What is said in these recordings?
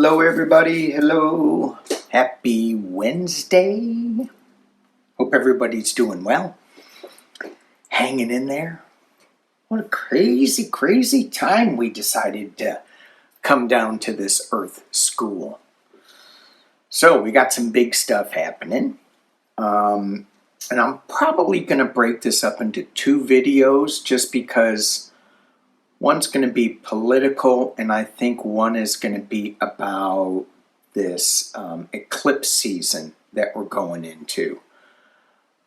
Hello everybody, hello. Happy Wednesday. Hope everybody's doing well. Hanging in there. What a crazy time we decided to come down to this Earth school. So we got some big stuff happening. And I'm probably going to break this up into two videos just because one's going to be political, and I think one is going to be about this eclipse season that we're going into.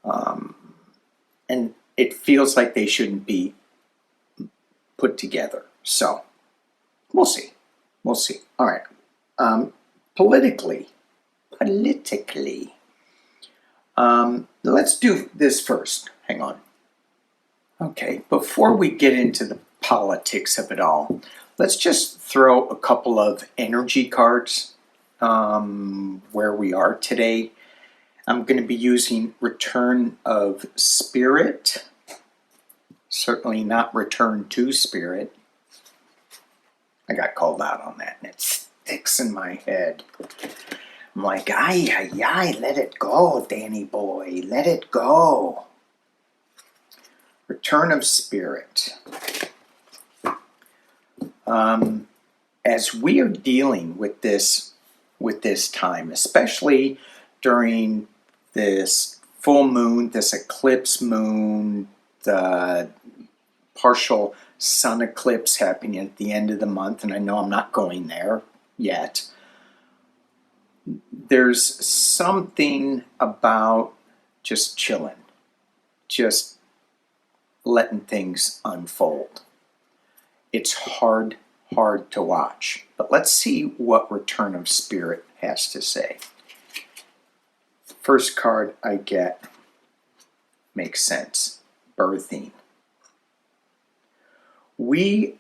And it feels like they shouldn't be put together. So, we'll see. We'll see. All right. Politically. Let's do this first. Hang on. Okay, before we get into the politics of it all, let's just throw a couple of energy cards where we are today. I'm going to be using Return of Spirit. Certainly not Return to Spirit. I got called out on that and it sticks in my head. I'm like, ay, let it go, Danny boy, let it go. Return of Spirit. As we are dealing with this time, especially during this full moon, this eclipse moon, the partial sun eclipse happening at the end of the month, and I know I'm not going there yet, there's something about just chilling, just letting things unfold. It's hard to watch. But let's see what Return of Spirit has to say. First card I get makes sense. Birthing. We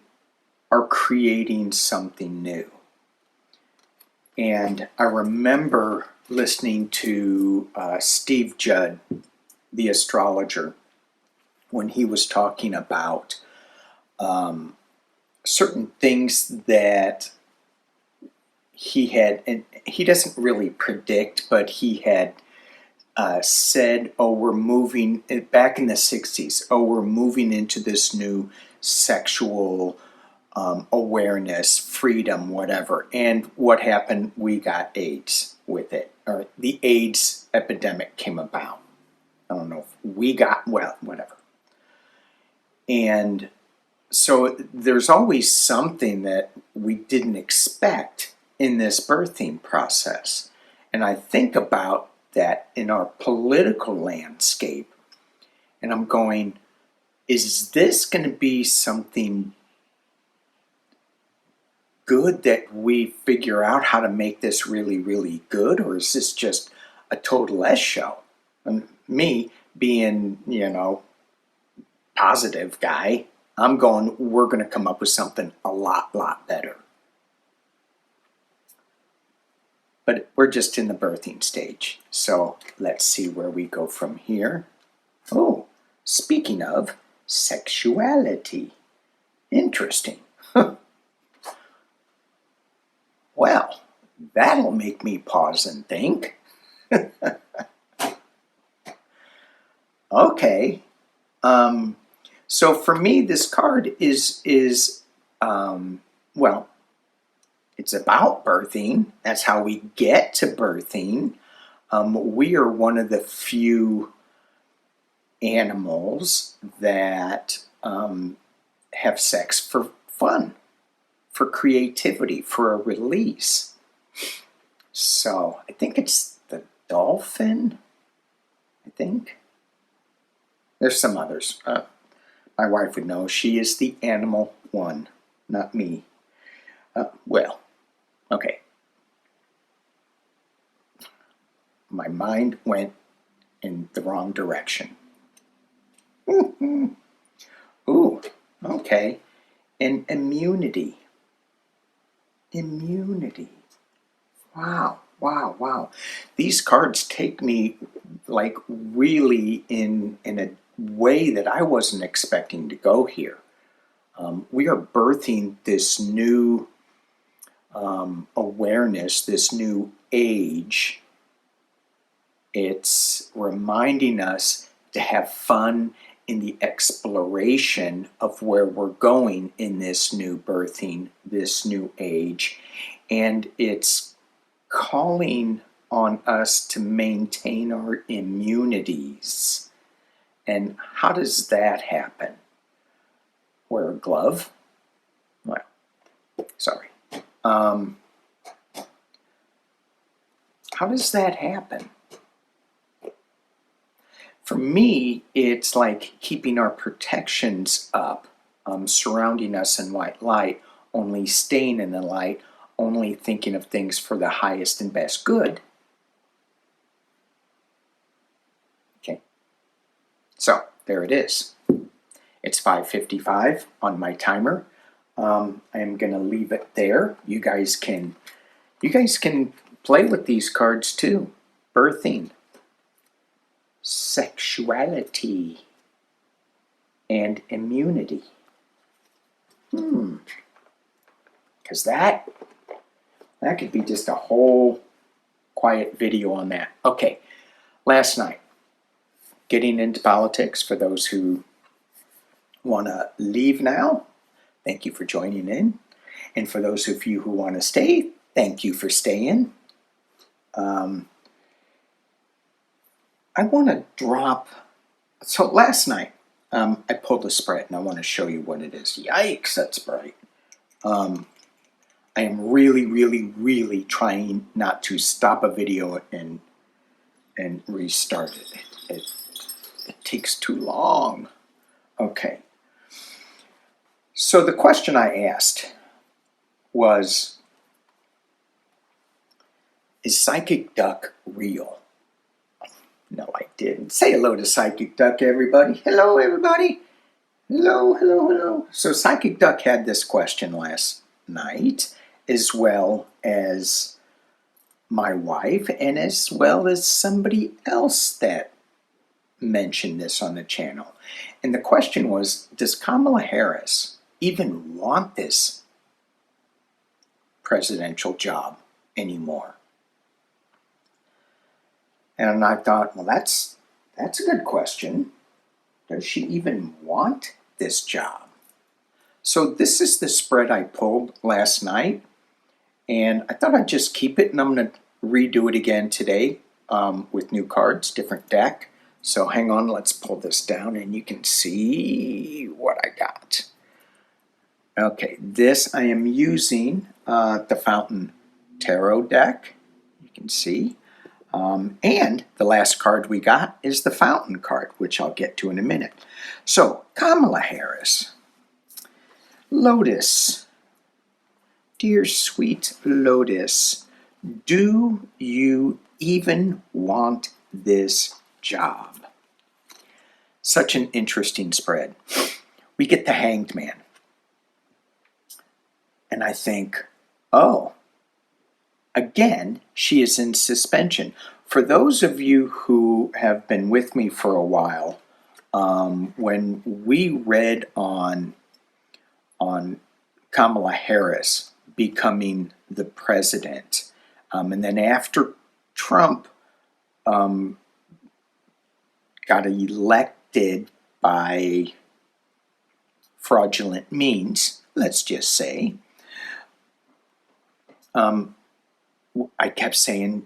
are creating something new. And I remember listening to Steve Judd, the astrologer, when he was talking about certain things that he had, and he doesn't really predict, but he had said, we're moving, back in the 60s, we're moving into this new sexual awareness, freedom, whatever. And what happened? We got AIDS with it, or the AIDS epidemic came about. I don't know if we got, well, whatever. And so there's always something that we didn't expect in this birthing process. And I think about that in our political landscape. And I'm going, is this going to be something good that we figure out how to make this really good? Or is this just a total S show? And me being, positive guy, I'm going, we're going to come up with something a lot better. But we're just in the birthing stage. So let's see where we go from here. Oh, speaking of sexuality. Interesting. Well, that'll make me pause and think. Okay. So for me, this card is well, it's about birthing. That's how we get to birthing. We are one of the few animals that have sex for fun, for creativity, for a release. So I think it's the dolphin, I think. There's some others. My wife would know. She is the animal one, not me. Well, okay. My mind went in the wrong direction. Ooh, okay. And immunity. Immunity. Wow. These cards take me like really in a way that I wasn't expecting to go here. We are birthing this new awareness, this new age. It's reminding us to have fun in the exploration of where we're going in this new birthing, this new age. And it's calling on us to maintain our immunities. And how does that happen? Wear a glove? Well, sorry. How does that happen? For me, it's like keeping our protections up, surrounding us in white light, only staying in the light, only thinking of things for the highest and best good. Okay, so there it is. It's 5:55 on my timer. I am going to leave it there. You guys can play with these cards too. Birthing, sexuality, and immunity. Because that could be just a whole quiet video on that. Okay, last night, getting into politics for those who want to leave now, thank you for joining in. And for those of you who want to stay, thank you for staying. I want to drop, so last night I pulled a spread and I want to show you what it is. Yikes, that's bright. I am really trying not to stop a video and restart it. It takes too long. Okay. So the question I asked was, is Psychic Duck real? No, I didn't. Say hello to Psychic Duck, everybody. Hello, everybody. Hello. So Psychic Duck had this question last night, as well as my wife, and as well as somebody else that mentioned this on the channel. And the question was, does Kamala Harris even want this presidential job anymore? And I thought, well, that's a good question. Does she even want this job? So this is the spread I pulled last night, and I thought I'd just keep it, and I'm going to redo it again today with new cards, different deck. So hang on, let's pull this down, and you can see what I got. Okay, this I am using the Fountain Tarot deck, you can see. And the last card we got is the Fountain card, which I'll get to in a minute. So, Kamala Harris. Lotus. Dear sweet Lotus, do you even want this job? Such an interesting spread. We get the Hanged Man. And I think, oh, again, she is in suspension. For those of you who have been with me for a while, when we read on Kamala Harris becoming the president, and then after Trump got elected by fraudulent means, let's just say, I kept saying,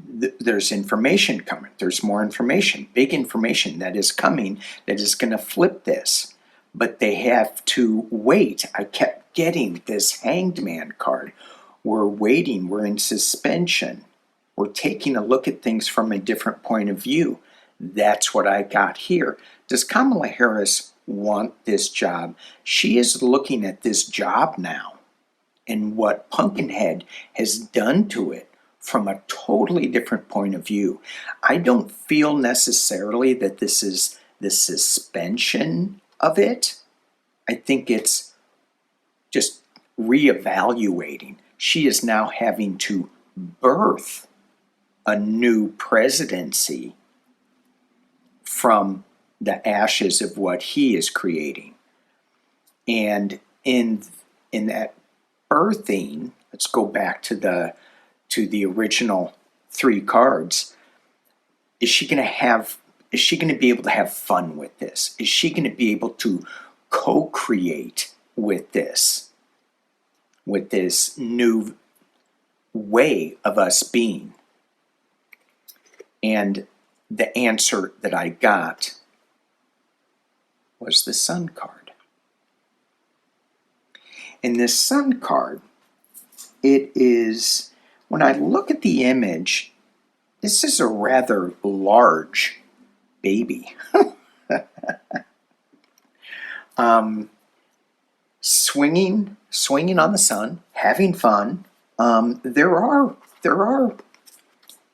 there's information coming. There's more information, big information that is coming that is going to flip this. But they have to wait. I kept getting this Hanged Man card. We're waiting. We're in suspension. We're taking a look at things from a different point of view. That's what I got here. Does Kamala Harris want this job? She is looking at this job now and what Pumpkinhead has done to it from a totally different point of view. I don't feel necessarily that this is the suspension of it. I think it's just reevaluating. She is now having to birth a new presidency from the ashes of what he is creating. And in that birthing, let's go back to the original 3 cards. Is she going to be able to have fun with this? Is she going to be able to co-create with this new way of us being? And the answer that I got was the Sun card. In this Sun card, it is, when I look at the image, this is a rather large baby. Swinging on the sun, having fun. There are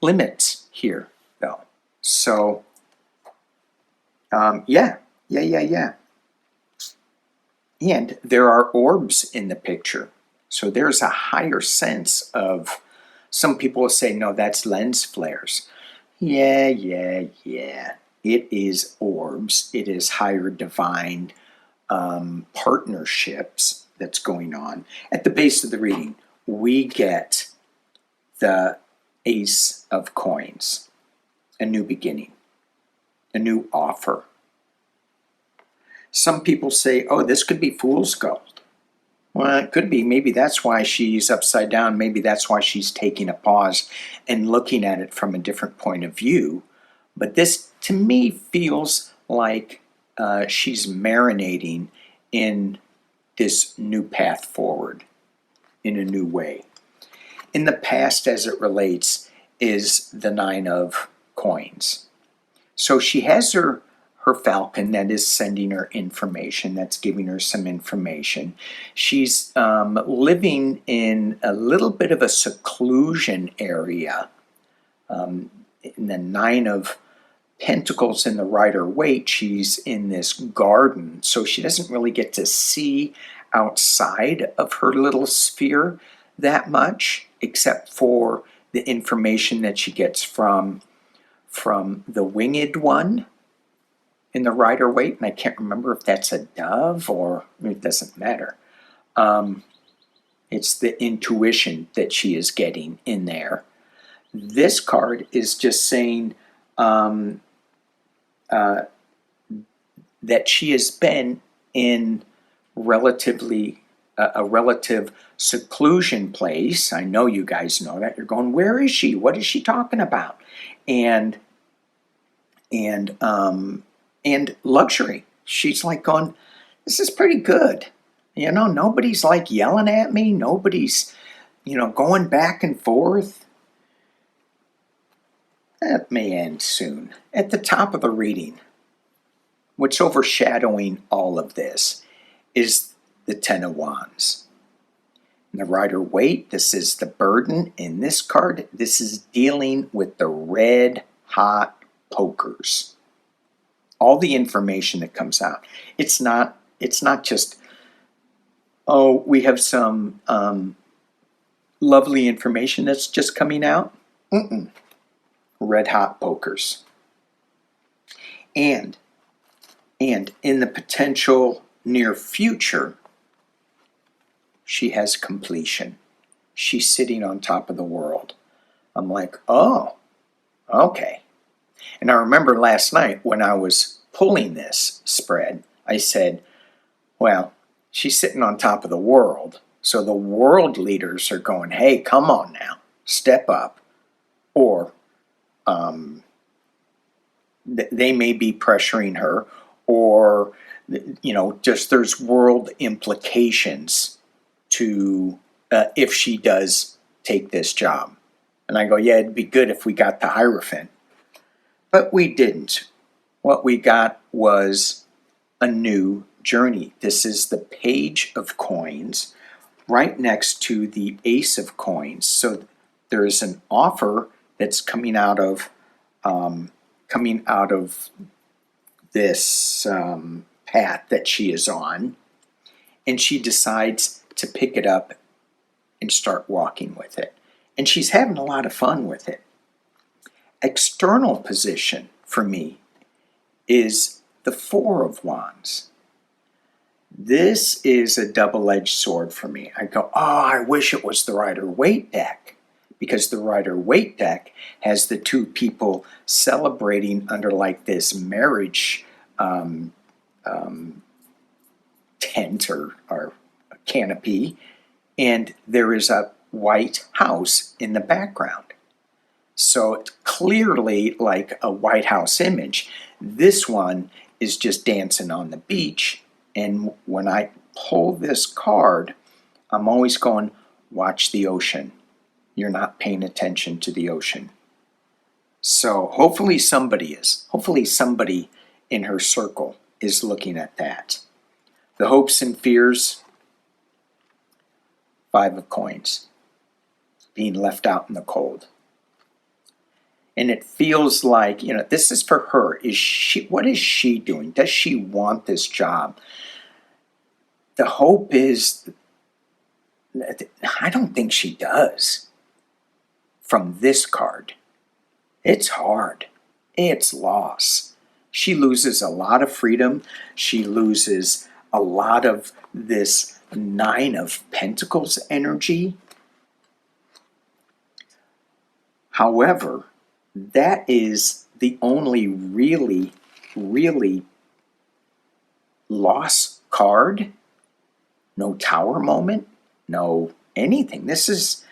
limits here, though. So, yeah. And there are orbs in the picture. So there's a higher sense of, some people will say, no, that's lens flares. Yeah. It is orbs. It is higher divine partnerships that's going on. At the base of the reading, we get the Ace of Coins, a new beginning, a new offer. Some people say, oh, this could be fool's gold. Well, it could be. Maybe that's why she's upside down. Maybe that's why she's taking a pause and looking at it from a different point of view. But this, to me, feels like she's marinating in this new path forward in a new way. In the past, as it relates, is the 9 of Coins. So she has her falcon that is sending her information, that's giving her some information. She's living in a little bit of a seclusion area. In the 9 of Pentacles in the Rider-Waite, she's in this garden, so she doesn't really get to see outside of her little sphere that much, except for the information that she gets from the Winged One in the Rider-Waite, and I can't remember if that's a dove or, it doesn't matter. It's the intuition that she is getting in there. This card is just saying that she has been in a relative seclusion place. I know you guys know that. You're going, where is she? What is she talking about? And luxury. She's like going, this is pretty good. You know, nobody's like yelling at me. Nobody's, going back and forth. That may end soon. At the top of the reading, what's overshadowing all of this is the 10 of Wands. In the Rider-Waite, this is the burden. In this card, this is dealing with the red hot pokers. All the information that comes out. It's not just, oh, we have some lovely information that's just coming out. Red hot pokers. And in the potential near future, she has completion. She's sitting on top of the world. I'm like, oh, okay. And I remember last night when I was pulling this spread, I said, well, she's sitting on top of the world. So the world leaders are going, hey, come on now, step up. Or they may be pressuring her, or, just there's world implications to if she does take this job. And I go, yeah, it'd be good if we got the Hierophant. But we didn't. What we got was a new journey. This is the Page of Coins right next to the Ace of Coins. So there is an offer that's coming out of this path that she is on, and she decides to pick it up and start walking with it. And she's having a lot of fun with it. External position for me is the 4 of Wands. This is a double-edged sword for me. I go, oh, I wish it was the Rider-Waite deck, because the Rider-Waite deck has the two people celebrating under like this marriage tent or canopy, and there is a white house in the background. So it's clearly like a White House image. This one is just dancing on the beach. And when I pull this card, I'm always going, watch the ocean. You're not paying attention to the ocean. So hopefully somebody is. Hopefully somebody in her circle is looking at that. The hopes and fears, 5 of coins. Being left out in the cold. And it feels like, this is for her. What is she doing? Does she want this job? The hope is, I don't think she does. From this card, it's hard. It's loss. She loses a lot of freedom. She loses a lot of this 9 of Pentacles energy. However, that is the only really loss card. No tower moment, no anything. This is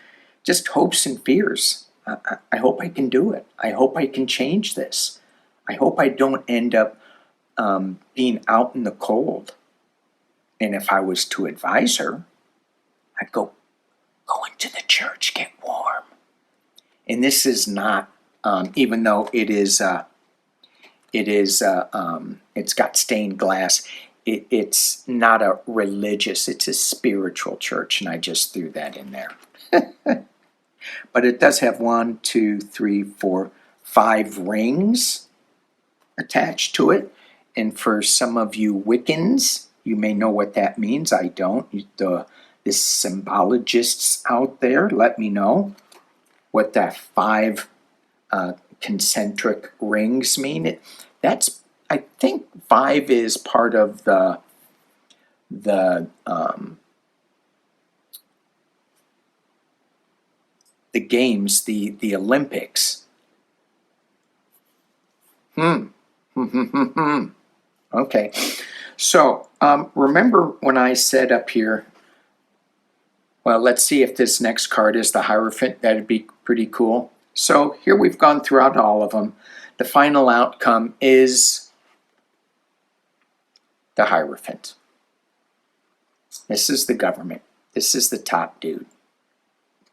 just hopes and fears. I hope I can do it. I hope I can change this. I hope I don't end up being out in the cold. And if I was to advise her, I'd go into the church, get warm. And this is not, even though it's got stained glass. It's not a religious, it's a spiritual church, and I just threw that in there. But it does have 1, 2, 3, 4, 5 rings attached to it. And for some of you Wiccans, you may know what that means. I don't. The symbologists out there, let me know what that 5 concentric rings mean. I think 5 is part of the games, the Olympics. Okay. So remember when I said up here, well, let's see if this next card is the Hierophant. That'd be pretty cool. So here we've gone throughout all of them. The final outcome is the Hierophant. This is the government. This is the top dude.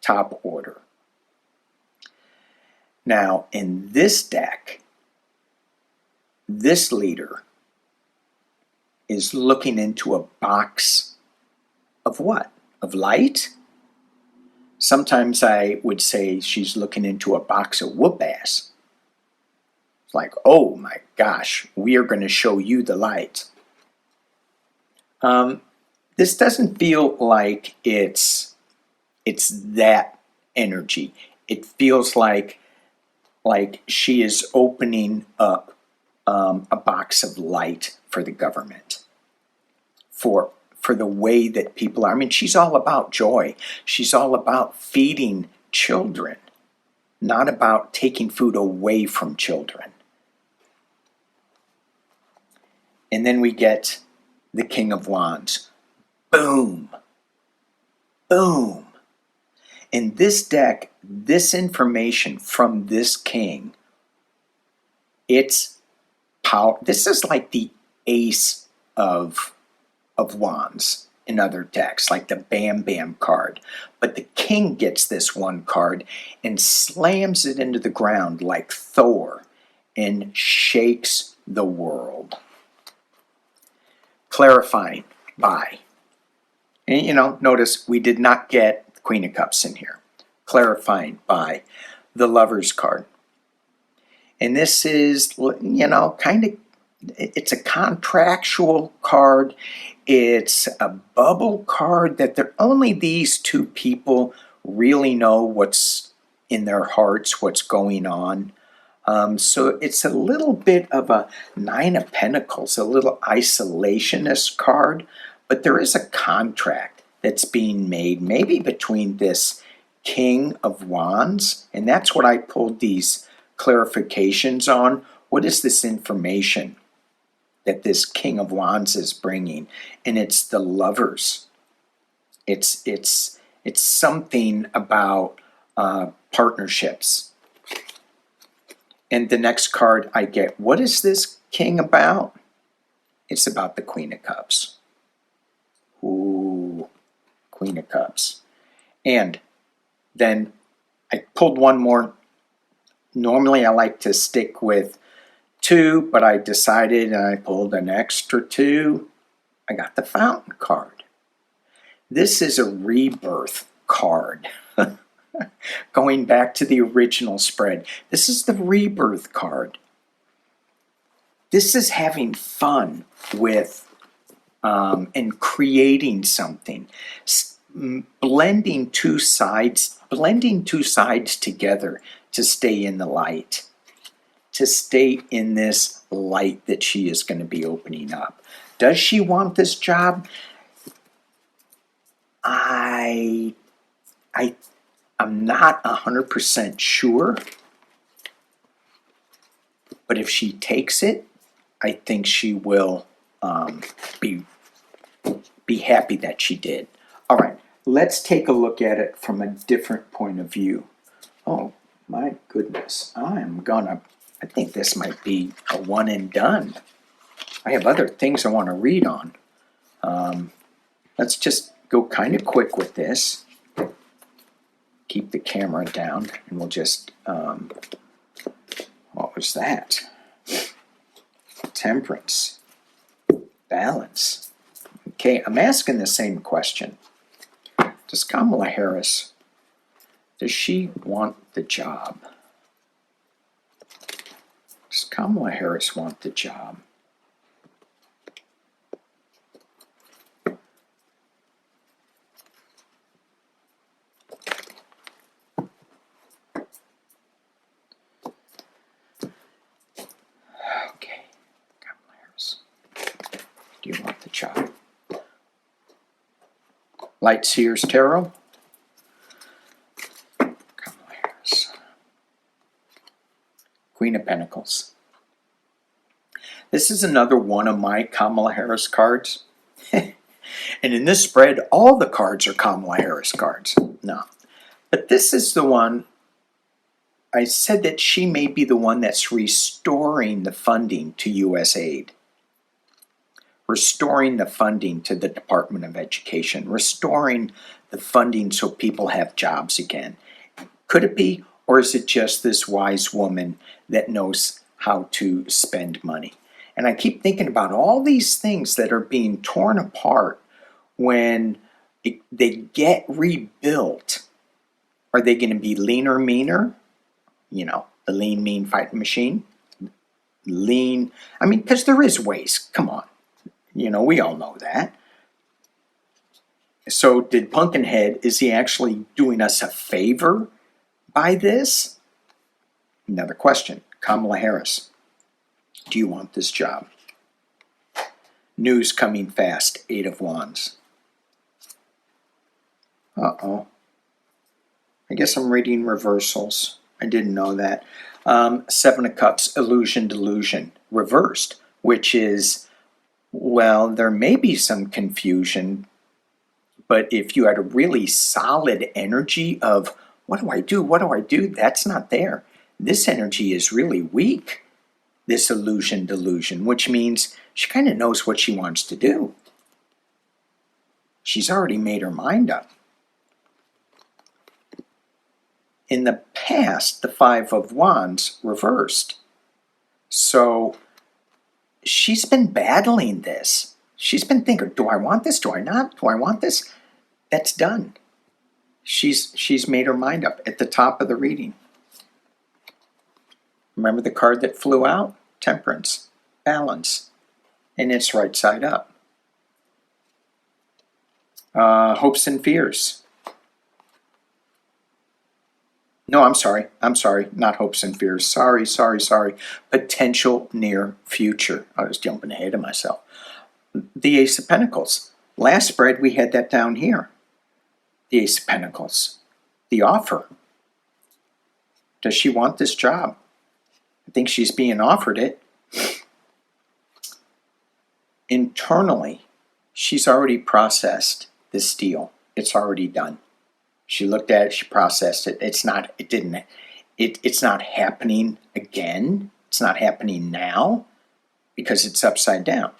Top order. Now, in this deck, this leader is looking into a box of what? Of light? Sometimes I would say she's looking into a box of whoop ass. It's like, oh my gosh, we are going to show you the light. This doesn't feel like it's that energy. It feels like she is opening up a box of light for the government, for the way that people are. I mean, she's all about joy. She's all about feeding children, not about taking food away from children. And then we get the King of Wands. Boom. Boom. In this deck, this information from this king, it's power. This is like the Ace of Wands in other decks, like the Bam Bam card. But the king gets this one card and slams it into the ground like Thor and shakes the world. Clarifying by. And notice we did not get the Queen of Cups in here. Clarifying by the Lover's card. And this is, kind of, it's a contractual card. It's a bubble card that only these two people really know what's in their hearts, what's going on. So it's a little bit of a 9 of Pentacles, a little isolationist card. But there is a contract that's being made, maybe between this King of Wands, and that's what I pulled these clarifications on. What is this information that this King of Wands is bringing? And it's the Lovers. It's something about partnerships. And the next card I get, what is this King about? It's about the Queen of Cups. Ooh, Queen of Cups. And then I pulled one more. Normally I like to stick with two, but I decided, and I pulled an extra two. I got the Fountain card. This is a rebirth card. Going back to the original spread, this is the rebirth card. This is having fun with and creating something, blending two sides together to stay in the light, to stay in this light that she is going to be opening up. Does she want this job? I'm not 100% sure, but if she takes it, I think she will be happy that she did. All right, let's take a look at it from a different point of view. Oh my goodness, I think this might be a one and done. I have other things I want to read on. Let's just go kind of quick with this. Keep the camera down, and we'll just, what was that? Temperance. Balance. Okay, I'm asking the same question. Does Kamala Harris, does she want the job? Does Kamala Harris want the job? Okay, Kamala Harris, do you want the job? Light Seers Tarot. Kamala Harris. Queen of Pentacles. This is another one of my Kamala Harris cards. And in this spread, all the cards are Kamala Harris cards. No. But this is the one, I said that she may be the one that's restoring the funding to U.S. aid. Restoring the funding to the Department of Education, restoring the funding so people have jobs again. Could it be, or is it just this wise woman that knows how to spend money? And I keep thinking about all these things that are being torn apart when they get rebuilt. Are they going to be leaner, meaner? You know, the lean, mean fighting machine? Lean, I mean, because there is waste, come on. You know, we all know that. So did Pumpkinhead, is he actually doing us a favor by this? Another question. Kamala Harris, do you want this job? News coming fast. 8 of Wands. Uh-oh. I guess I'm reading reversals. I didn't know that. 7 of Cups, illusion, delusion. Reversed, which is, well, there may be some confusion, but if you had a really solid energy of, what do I do? What do I do? That's not there. This energy is really weak, this illusion, delusion, which means she kind of knows what she wants to do. She's already made her mind up. In the past, the 5 of Wands reversed. So she's been battling this. She's been thinking, do I want this? Do I not? Do I want this? That's done. She's made her mind up at the top of the reading. Remember the card that flew out? Temperance. Balance. And it's right side up. Hopes and fears. No, I'm sorry. Not hopes and fears. Sorry. Potential near future. I was jumping ahead of myself. The Ace of Pentacles. Last spread, we had that down here. The Ace of Pentacles. The offer. Does she want this job? I think she's being offered it. Internally, she's already processed this deal. It's already done. She looked at it, she processed it. It's not happening again. It's not happening now because it's upside down.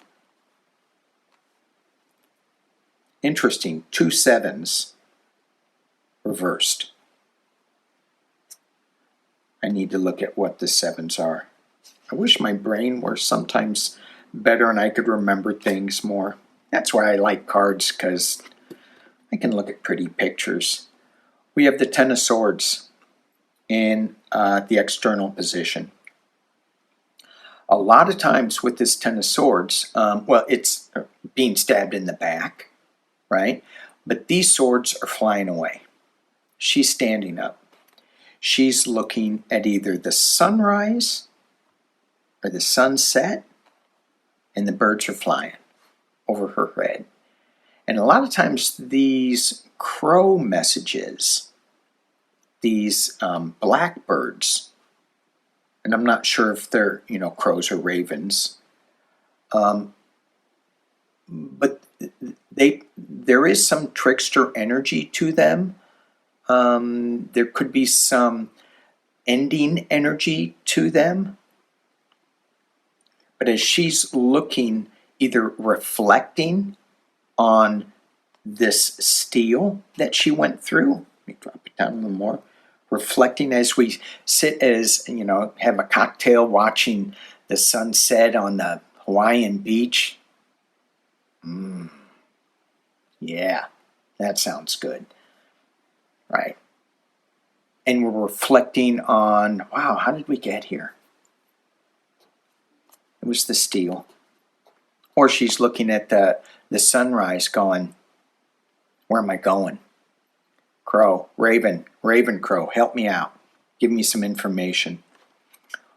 Interesting, 2 sevens reversed. I need to look at what the sevens are. I wish my brain were sometimes better and I could remember things more. That's why I like cards, because I can look at pretty pictures. We have the Ten of Swords in the external position. A lot of times with this Ten of Swords, well, it's being stabbed in the back, right? But these swords are flying away. She's standing up. She's looking at either the sunrise or the sunset, and the birds are flying over her head. And a lot of times these crow messages, these blackbirds, and I'm not sure if they're, crows or ravens, but there is some trickster energy to them. There could be some ending energy to them. But as she's looking, either reflecting on this steel that she went through, let me drop it down a little more, reflecting as we sit have a cocktail watching the sunset on the Hawaiian beach. Yeah, that sounds good. Right. And we're reflecting on, wow, how did we get here? It was the steel. Or she's looking at the sunrise going, where am I going? Crow, raven, crow, help me out. Give me some information.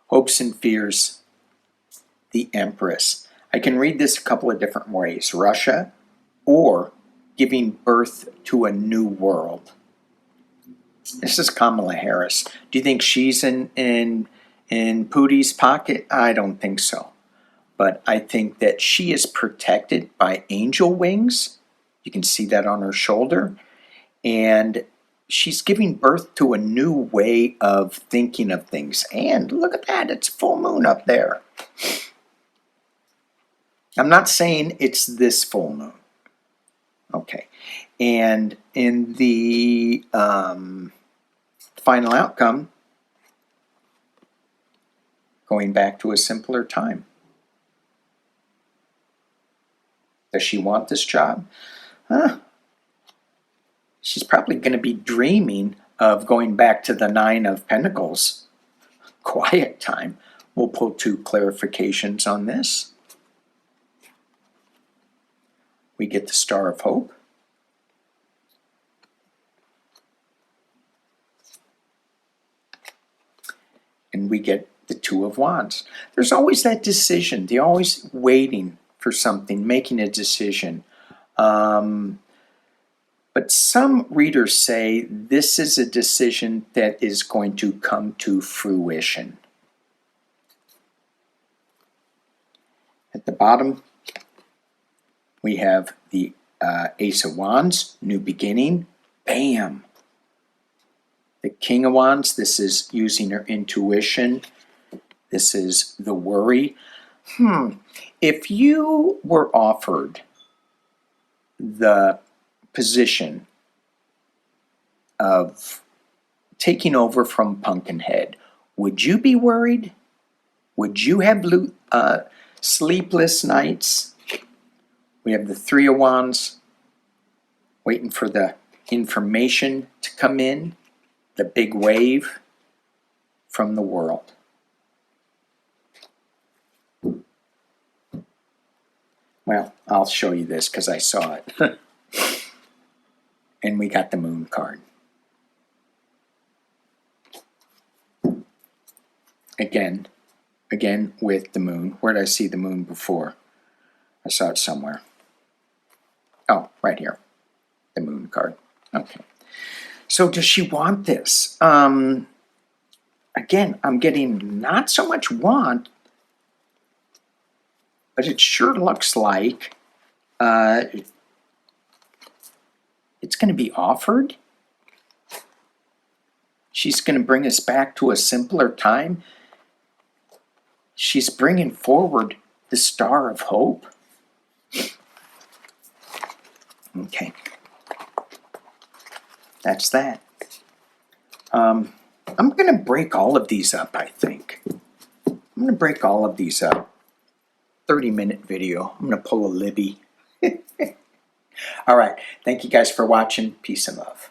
Hopes and fears, the Empress. I can read this a couple of different ways. Russia or giving birth to a new world. This is Kamala Harris. Do you think she's in Potus' pocket? I don't think so. But I think that she is protected by angel wings. You can see that on her shoulder. And she's giving birth to a new way of thinking of things. And look at that, it's full moon up there. I'm not saying it's this full moon. Okay. And in the final outcome, going back to a simpler time. Does she want this job? She's probably going to be dreaming of going back to the Nine of Pentacles. Quiet time. We'll pull 2 clarifications on this. We get the Star of Hope. And we get the Two of Wands. There's always that decision. They're always waiting for something, making a decision. But some readers say this is a decision that is going to come to fruition. At the bottom, we have the Ace of Wands, new beginning. Bam! The King of Wands, this is using her intuition. This is the worry. If you were offered the position of taking over from Pumpkinhead, would you be worried? Would you have sleepless nights? We have the Three of Wands, waiting for the information to come in, the big wave from the world. Well, I'll show you this because I saw it. And we got the Moon card. Again with the Moon. Where did I see the Moon before? I saw it somewhere. Oh, right here. The moon card. Okay. So does she want this? Again, I'm getting not so much want, but it sure looks like it's going to be offered. She's going to bring us back to a simpler time. She's bringing forward the Star of Hope. Okay. That's that. I'm going to break all of these up, I think. I'm going to break all of these up. 30-minute video. I'm going to pull a Libby. All right. Thank you guys for watching. Peace and love.